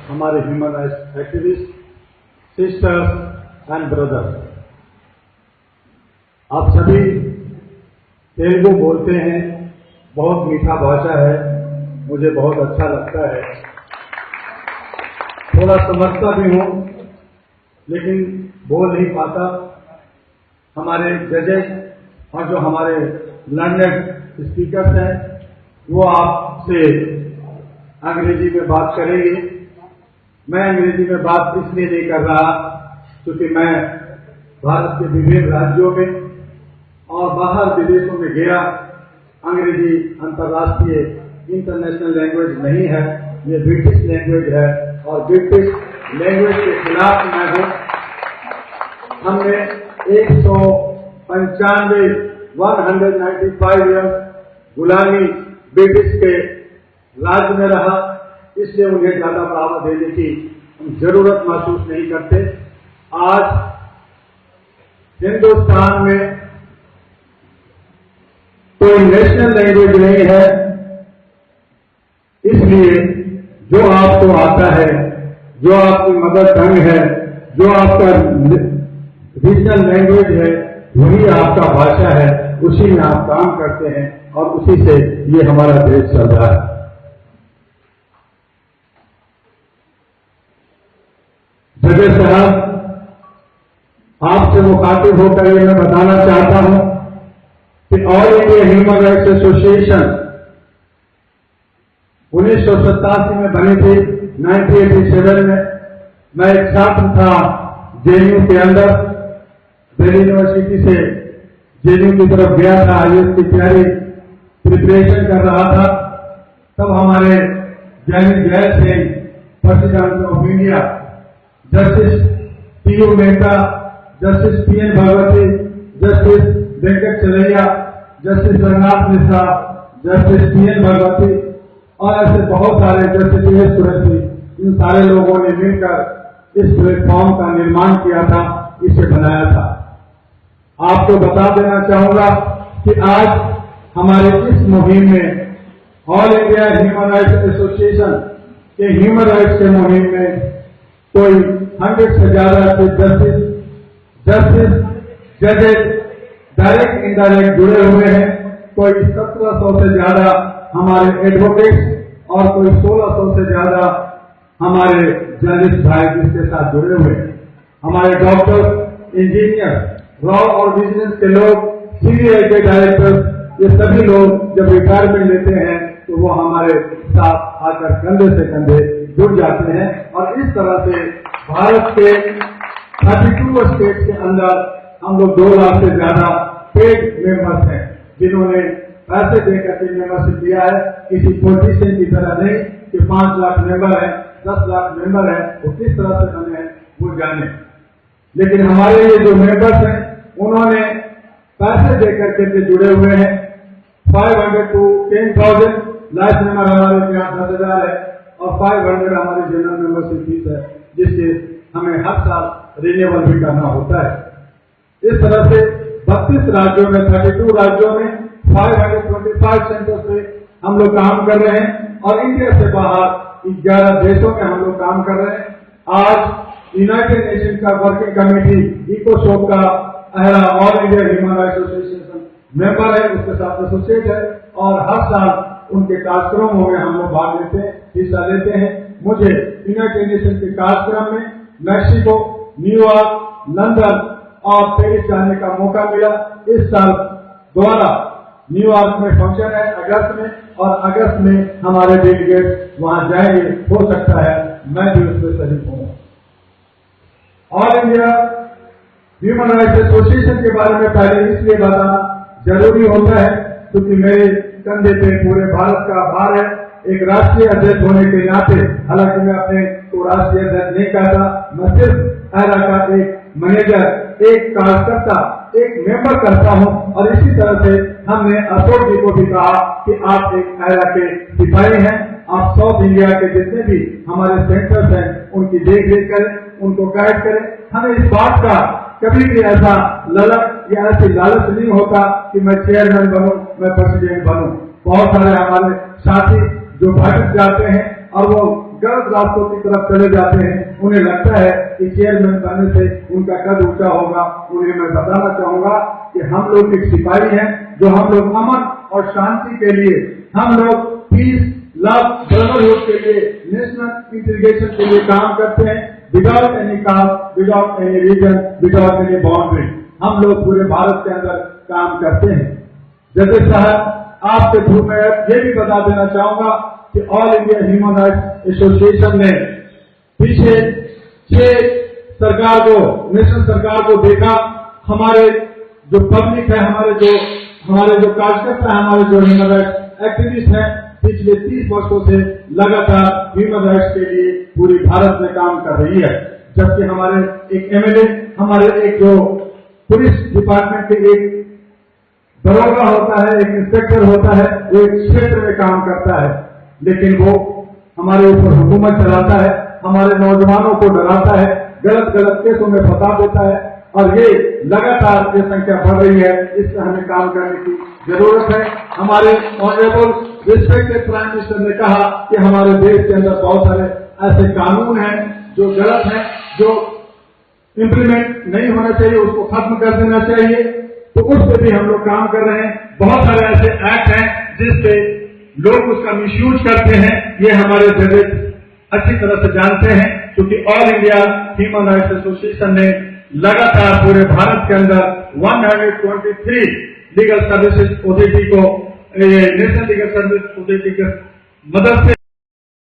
हमारे human rights activist, sisters and brothers, आप सभी तेलुगु बोलते हैं, बहुत मीठा भाषा है, मुझे बहुत अच्छा लगता है, थोड़ा समझता भी हूं लेकिन बोल नहीं पाता। हमारे जजेस और जो हमारे लर्नेड स्पीकर्स हैं वो आपसे अंग्रेजी में बात करेंगे। मैं अंग्रेजी में बात इसलिए नहीं कर रहा क्योंकि मैं भारत के विभिन्न राज्यों में और बाहर विदेशों में गया। अंग्रेजी अंतर्राष्ट्रीय इंटरनेशनल लैंग्वेज नहीं है, ये ब्रिटिश लैंग्वेज है और ब्रिटिश लैंग्वेज के खिलाफ मैं हूं। हमने 195 ईयर्स गुलामी ब्रिटिश के राज में रहा, इसलिए उन्हें ज्यादा बढ़ावा देने की हम जरूरत महसूस नहीं करते। आज हिंदुस्तान में कोई नेशनल लैंग्वेज नहीं है, इसलिए जो आपको आता है, जो आपकी मदर टंग है, जो आपका रीजनल लैंग्वेज है, वही आपका भाषा है, उसी में आप काम करते हैं और उसी से ये हमारा देश चल रहा है। जजेस साहब, आपसे मुखातिब होकर ये मैं बताना चाहता हूं कि all India human rights association 1987 में बनी थी। 1987 में मैं एक छात्र था जेएनयू के अंदर, दिल्ली यूनिवर्सिटी से जेएनयू की तरफ गया था, आईएएस की तैयारी प्रिपरेशन कर रहा था। तब हमारे Giani Zail Singh, president of India, justice T U Mehta, justice P N Bhagwati, justice Venkatachaliah, justice Ranganath Mishra, justice P N Bhagwati और ऐसे बहुत सारे, जस्टिस एस कुरैशी, इन सारे लोगों ने मिलकर इस प्लेटफॉर्म का निर्माण किया था, इसे बनाया था। आपको बता देना चाहूंगा कि आज हमारे इस मुहिम में all India human rights association के ह्यूमन राइट्स के मुहिम में कोई 100 से ज्यादा जस्टिस जजेस डायरेक्ट इनडायरेक्ट जुड़े हुए हैं। कोई 1700 से ज्यादा हमारे एडवोकेट्स और कोई 1600 से ज्यादा हमारे जर्नलिस्ट भाई जिसके साथ जुड़े हुए हैं। हमारे डॉक्टर, इंजीनियर, लॉ और बिजनेस के लोग, सीबीआई के डायरेक्टर, ये सभी लोग जब रिटायरमेंट लेते हैं तो वो हमारे साथ आकर कंधे से कंधे जुड़ जाते हैं और इस तरह से भारत के 32 स्टेट के अंदर हम लोग 2 लाख से ज्यादा पेड मेंबर्स हैं जिन्होंने पैसे देकर के मेंबरशिप लिया है। किसी पॉलिटिशियन की तरह नहीं कि 5 लाख मेंबर है, 10 लाख मेंबर है, वो किस तरह से बने हैं वो जाने। लेकिन हमारे ये जो मेंबर्स हैं उन्होंने पैसे देकर के जुड़े हुए हैं। 500 to 10,000 लाइफ मेंबर हमारे यहाँ 10,000 है और 500 हमारी जनरल मेंबरशिप फीस है, जिससे हमें हर साल रिन्यूअल भी करना होता है। इस तरह से 32 राज्यों में, 32 राज्यों में 525 सेंटर से हम लोग काम कर रहे हैं और इंडिया से बाहर 11 देशों में हम लोग काम कर रहे हैं। आज यूनाइटेड नेशन का वर्किंग कमेटी इकोसोक का अहरा all India human rights association member है, उसके साथ एसोसिएट है और हर साल उनके कार्यक्रमों में हम लोग भाग लेते हैं, हिस्सा लेते हैं। मुझे यूनाइटेड नेशन के कार्यक्रम में मैक्सिको, न्यूयॉर्क, लंदन और पेरिस जाने का मौका मिला। इस साल दोबारा न्यूयॉर्क में फंक्शन है अगस्त में और अगस्त में हमारे डेलीगेट वहां जाएंगे। हो सकता है मैं भी उसमें शरीक हूं। All India human rights association के बारे में पहले इसलिए बताना जरूरी होता है क्योंकि मेरे कंधे पे पूरे भारत का भार है। एक राष्ट्रीय अध्यक्ष होने के नाते, हालांकि मैं अपने को राष्ट्रीय अध्यक्ष नहीं कहता, मैं सिर्फ एरा का एक मैनेजर, एक कार्यकर्ता, एक मेंबर करता हूं और इसी तरह से हमने अशोक जी को भी कहा कि आप एक एरा के सिपाही हैं, आप साउथ इंडिया के जितने भी हमारे सेंटर्स हैं उनकी देख रेख करें, उनको गाइड करें। हमें इस बात का कभी भी ऐसा ललक या ऐसी लालच नहीं होता कि मैं चेयरमैन बनूं, मैं प्रेसिडेंट बनूं। बहुत सारे हमारे साथी जो भटक जाते हैं और वो गलत रास्तों की तरफ चले जाते हैं। उन्हें लगता है कि चेयरमैन बनने से उनका कद ऊंचा होगा। उन्हें मैं बताना चाहूंगा कि हम लोग एक सिपाही हैं, जो हम लोग अमन और शांति के लिए, हम लोग पीस, लव, ब्रदरहुड के लिए, नेशनल इंटीग्रेशन के लिए काम करते हैं, without any caste, without any reason, without any boundary. हम लोग पूरे भारत के अंदर काम करते हैं। जजेस साहब, आपके थ्रू में ये भी बता देना चाहूंगा कि all India human rights association ने पीछे 6 सरकार को, नेशनल सरकार को देखा। हमारे जो पब्लिक है, हमारे जो कार्यकर्ता है, हमारे जो ह्यूमन राइट्स एक्टिविस्ट हैं, पिछले 30 वर्षों से लगातार ह्यूमन राइट्स के लिए पूरी भारत में काम कर रही है। जबकि हमारे एक एमएलए, हमारे एक जो पुलिस डिपार्टमेंट के एक दरोगा होता है, एक इंस्पेक्टर होता है, वो एक क्षेत्र में काम करता है, लेकिन वो हमारे ऊपर हुकूमत चलाता है, हमारे नौजवानों को डराता है, गलत गलत केसों में फंसा देता है, और ये लगातार ये संख्या बढ़ रही है। इससे हमें काम करने की जरूरत है। हमारे ऑनरेबल रिस्पेक्टेड प्राइम मिनिस्टर ने कहा कि हमारे देश के अंदर बहुत सारे ऐसे कानून हैं जो गलत हैं, जो इम्प्लीमेंट नहीं होना चाहिए, उसको खत्म कर देना चाहिए। तो उस पर भी हम लोग काम कर रहे हैं। बहुत सारे ऐसे एक्ट हैं जिससे लोग उसका मिसयूज करते हैं। ये हमारे जजेस अच्छी तरह से जानते हैं, क्योंकि all India human rights association ने लगातार पूरे भारत के अंदर 123 लीगल सर्विसेज अथॉरिटी को, नेशनल लीगल सर्विस अथॉरिटी की मदद से